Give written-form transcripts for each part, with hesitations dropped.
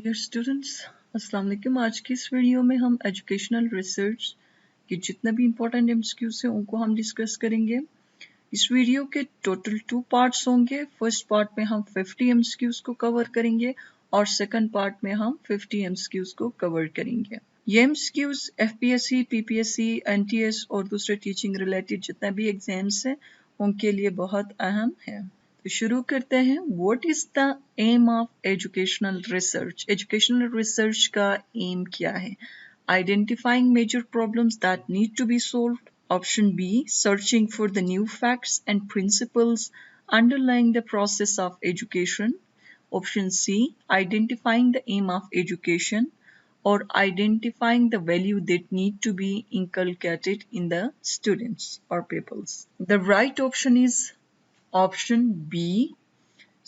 Dear students, अस्सलाम वालेकुम। आज की इस वीडियो में हम एजुकेशनल रिसर्च के जितने भी इम्पोर्टेंट एमसीक्यूज हैं उनको हम डिस्कस करेंगे। इस वीडियो के टोटल 2 पार्ट्स होंगे। फर्स्ट पार्ट में हम 50 एमसीक्यूज को कवर करेंगे और सेकंड पार्ट में हम 50 एमसीक्यूज को कवर करेंगे। ये एमसीक्यूज एफपीएससी, पीपीएससी, एनटीएस और दूसरे टीचिंग रिलेटेड जितने भी एग्जाम्स हैं उनके लिए बहुत अहम है। तो शुरू करते हैं। What is the aim of educational research? Educational research का एम क्या है? Identifying major problems that need to be solved. Option B, searching for the new facts and principles underlying the process of education. Option C, identifying the aim of education or identifying the value that need to be inculcated in the students or pupils. The right option is option B,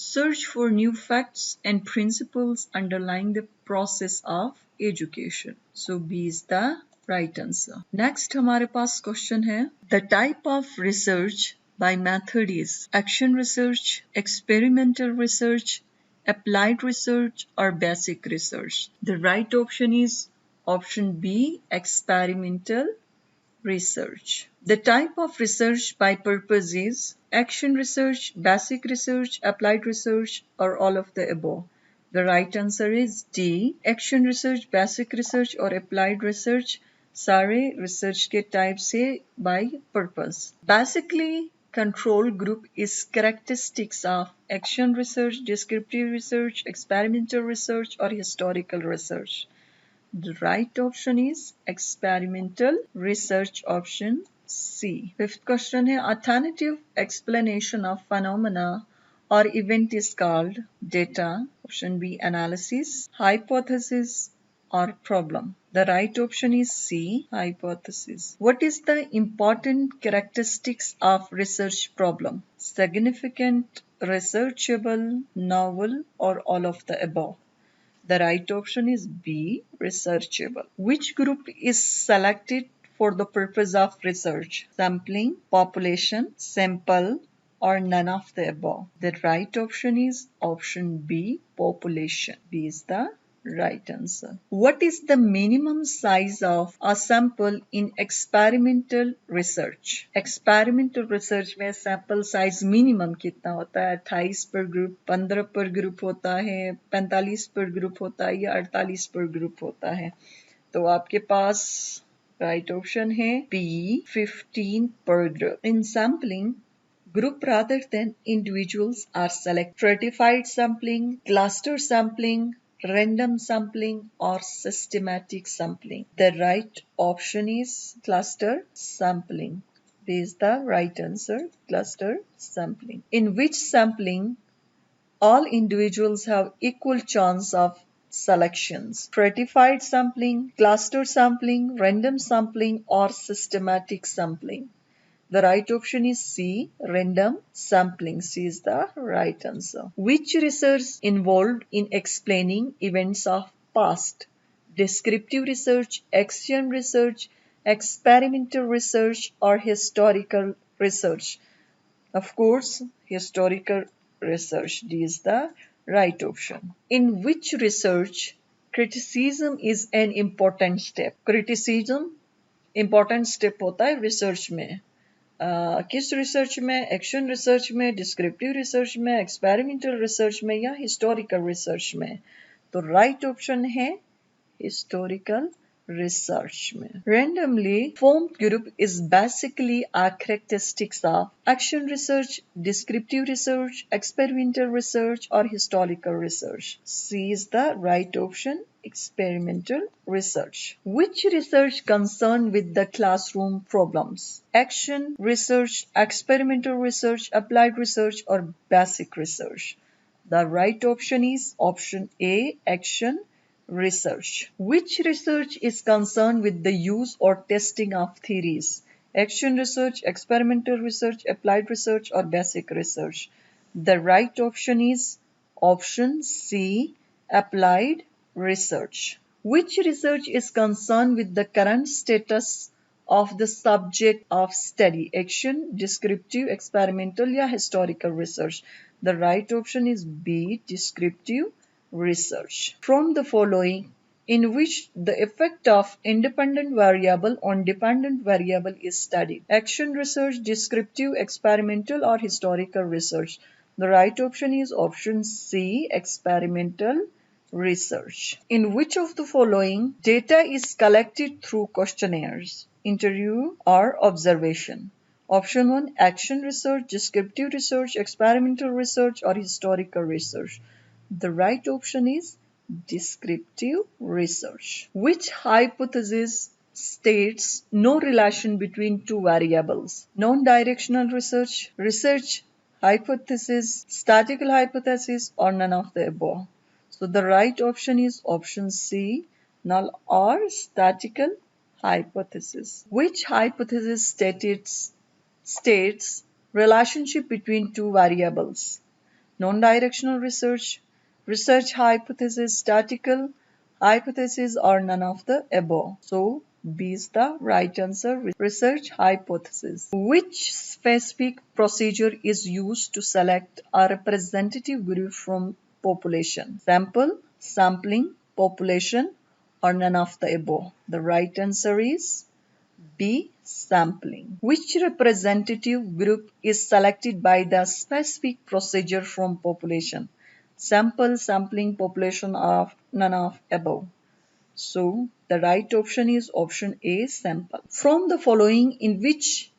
search for new facts and principles underlying the process of education. So B is the right answer. Next हमारे पास question है, the type of research by method is action research, experimental research, applied research or basic research. The right option is option B, experimental research. The type of research by purpose is action research, basic research, applied research, or all of the above. The right answer is D, action research, basic research और applied research सारे research के type से by purpose. Basically, control group is characteristics of action research, descriptive research, experimental research or historical research. The right option is experimental research, option C. Fifth question है, alternative explanation of phenomena or event is called data. Option B, analysis, hypothesis or problem. The right option is C, hypothesis. What is the important characteristics of research problem? Significant, researchable, novel or all of the above? The right option is B, researchable. Which group is selected for the purpose of research? Sampling, population, sample, or none of the above? The right option is option B, population. B is the right answer. What is the minimum size of a sample in experimental research? Experimental research में sample size minimum कितना होता है? 28 पर group, 15 पर group होता है, 45 पर group होता है या 48 पर ग्रुप होता है? तो आपके पास right option है B, 15 per group. In sampling, group rather than individuals are selected. Stratified sampling, cluster sampling, random sampling or systematic sampling. The right option is cluster sampling. This is the right answer, cluster sampling. In which sampling all individuals have equal chance of selections? Stratified sampling, cluster sampling, random sampling or systematic sampling? The right option is C, random sampling. C is the right answer. Which research involved in explaining events of past? Descriptive research, action research, experimental research, or historical research? Of course, historical research. D is the right option. In which research criticism is an important step? Criticism important step होता है research में. किस research में? Action research में, descriptive research में, experimental research में या historical research में? तो राइट ऑप्शन है हिस्टोरिकल research में. Randomly formed group is basically are characteristics of action research, descriptive research, experimental research or historical research. C is the right option, experimental research. Which research concerned with the classroom problems? Action research, experimental research, applied research or basic research? The right option is option A, action research. Which research is concerned with the use or testing of theories? Action research, experimental research, applied research or basic research? The right option is option C, applied research. Which research is concerned with the current status of the subject of study? Action, descriptive, experimental या historical research? The right option is B, descriptive research. From the following, in which the effect of independent variable on dependent variable is studied? Action research, descriptive, experimental, or historical research? The right option is option C, experimental research. In which of the following data is collected through questionnaires, interview, or observation? Option 1, action research, descriptive research, experimental research, or historical research. The right option is descriptive research. Which hypothesis states no relation between two variables? Non-directional research, research hypothesis, statistical hypothesis, or none of the above? So the right option is option C, null or statistical hypothesis. Which hypothesis states relationship between two variables? Non-directional research, research hypothesis, statistical hypothesis, or none of the above. So B is the right answer, research hypothesis. Which specific procedure is used to select a representative group from population? Sample, sampling, population, or none of the above? The right answer is B. Sampling. Which representative group is selected by the specific procedure from population? Sample, sampling, population, of none of above. So the right option is option A, sample. From the following, in which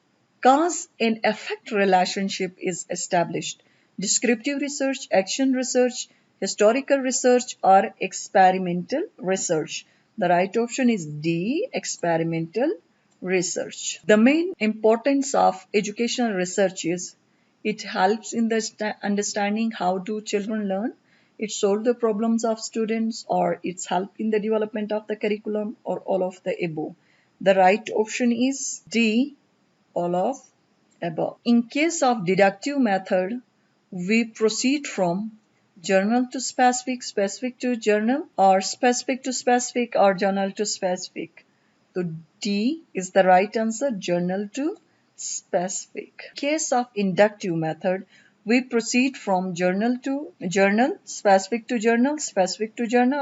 cause and effect relationship is established? Descriptive research, action research, historical research, or experimental research? The right option is D, experimental research. The main importance of educational research is it helps in the understanding how do children learn, it solves the problems of students, or it's help in the development of the curriculum, or all of the above. The right option is D, all of above. In case of deductive method, we proceed from journal to specific, specific to journal, or specific to specific, or journal to specific. So D is the right answer, journal to specific. In case of inductive method, we proceed from journal to journal, specific to journal,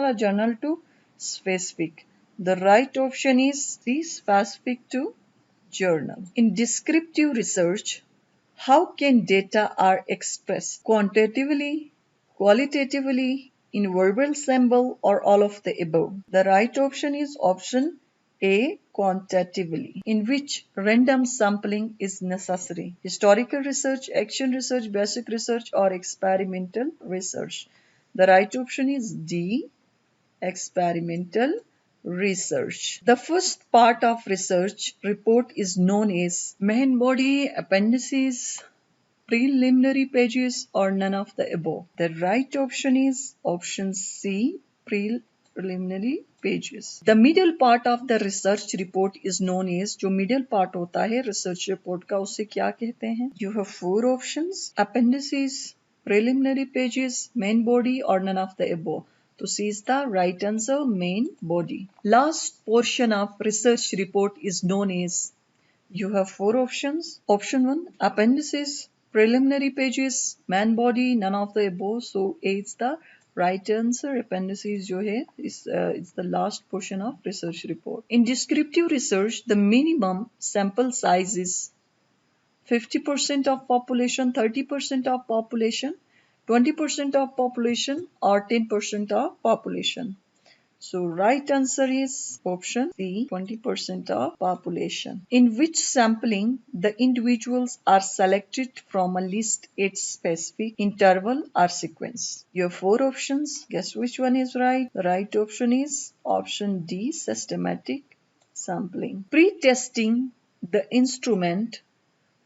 or journal to specific. The right option is C, specific to journal. In descriptive research, how can data are expressed? Quantitatively, qualitatively, in verbal symbol, or all of the above? The right option is option A, quantitatively. In which random sampling is necessary? Historical research, action research, basic research, or experimental research? The right option is D, experimental research. The first part of research report is known as main body, appendices, preliminary pages, or none of the above. The right option is option C, preliminary pages. The middle part of the research report is known as, जो middle part होता है research report का, उसे क्या कहते हैं? You have four options: appendices, preliminary pages, main body, or none of the above. So C is the right answer, main body. Last portion of research report is known as, you have four options. Option 1, appendices, preliminary pages, main body, none of the above. So A is the right answer. Appendices जो है is the last portion of research report. In descriptive research, the minimum sample size is 50% of population, 30% of population, 20% of population, or 10% of population. So right answer is option C, 20% of population. In which sampling the individuals are selected from a list at specific interval or sequence? You have four options. Guess which one is right? The right option is option D, systematic sampling. Pre-testing the instrument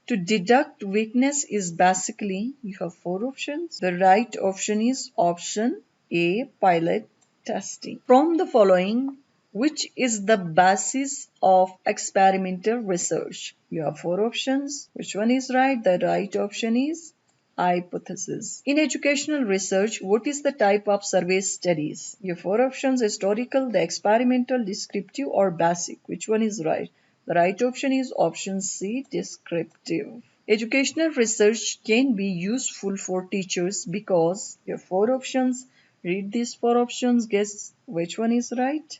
to deduct weakness is basically, you have four options. The right option is option A, pilot testing. From the following, which is the basis of experimental research? You have four options. Which one is right? The right option is hypothesis. In educational research, what is the type of survey studies? You have four options: historical, the experimental, descriptive, or basic. Which one is right? The right option is option C, descriptive. Educational research can be useful for teachers because you have four options: Read these four options, guess which one is right.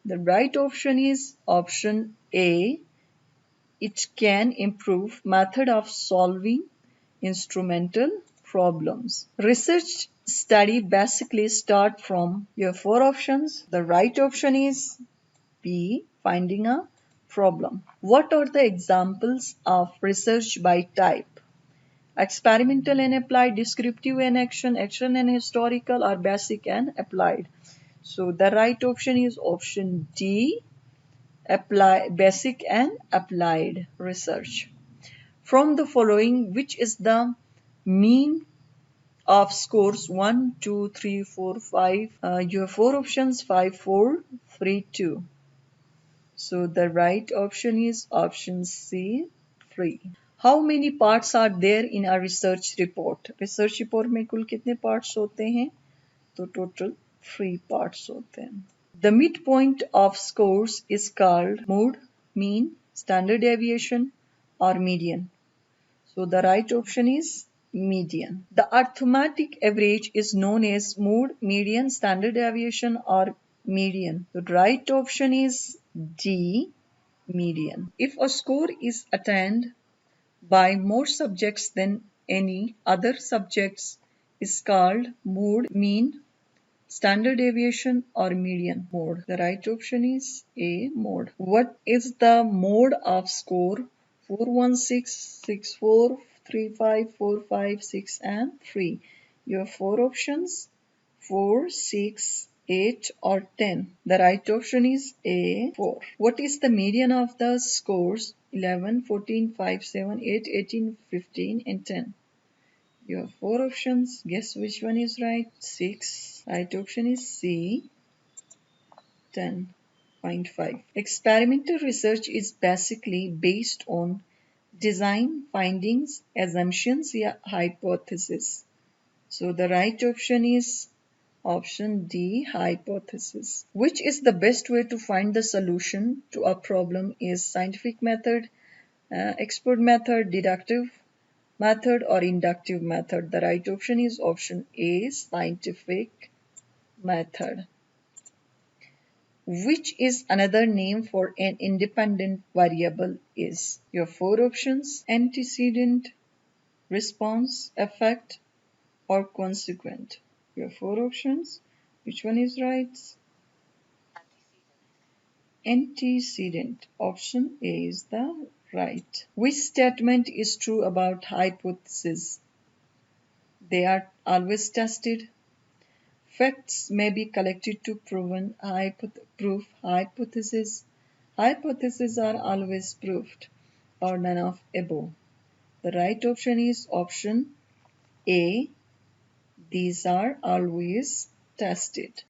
The right option is option A. It can improve method of solving instrumental problems. Research study basically start from your four options. The right option is B. Finding a problem. What are the examples of research by type? Experimental and applied, descriptive and action and historical, or basic and applied. So the right option is option D, basic and applied research. From the following, which is the mean of scores 1, 2, 3, 4, 5? You have four options: 5, 4, 3, 2. So the right option is option C, 3. How many parts are there in a research report? Research report में कुल कितने parts होते हैं? तो total 3 parts होते हैं. The midpoint of scores is called mode, mean, standard deviation, or median. So the right option is median. The arithmetic average is known as mode, median, standard deviation, or median. The right option is D, median. If a score is attained by more subjects than any other subjects is called mode, mean, standard deviation, or median. Mode. The right option is A, mode. What is the mode of score? 416, 64, 35, 45, 6, and 3. You have four options: 4, 6, 8, or 10. The right option is A, 4. What is the median of the scores? 11, 14, 5, 7, 8, 18, 15, and 10. You have four options. Guess which one is right. 6. Right option is C, 10.5. Experimental research is basically based on design, findings, assumptions, या hypothesis. So the right option is option D, hypothesis. Which is the best way to find the solution to a problem? Is scientific method, expert method, deductive method, or inductive method? The right option is option A, scientific method. Which is another name for an independent variable is? Your four options: antecedent, response, effect, or consequent. Your four options. Which one is right? Antecedent. Option A is the right. Which statement is true about hypotheses? They are always tested. Facts may be collected to prove hypotheses. Hypotheses are always proved, or none of above. The right option is option A. These are always tested.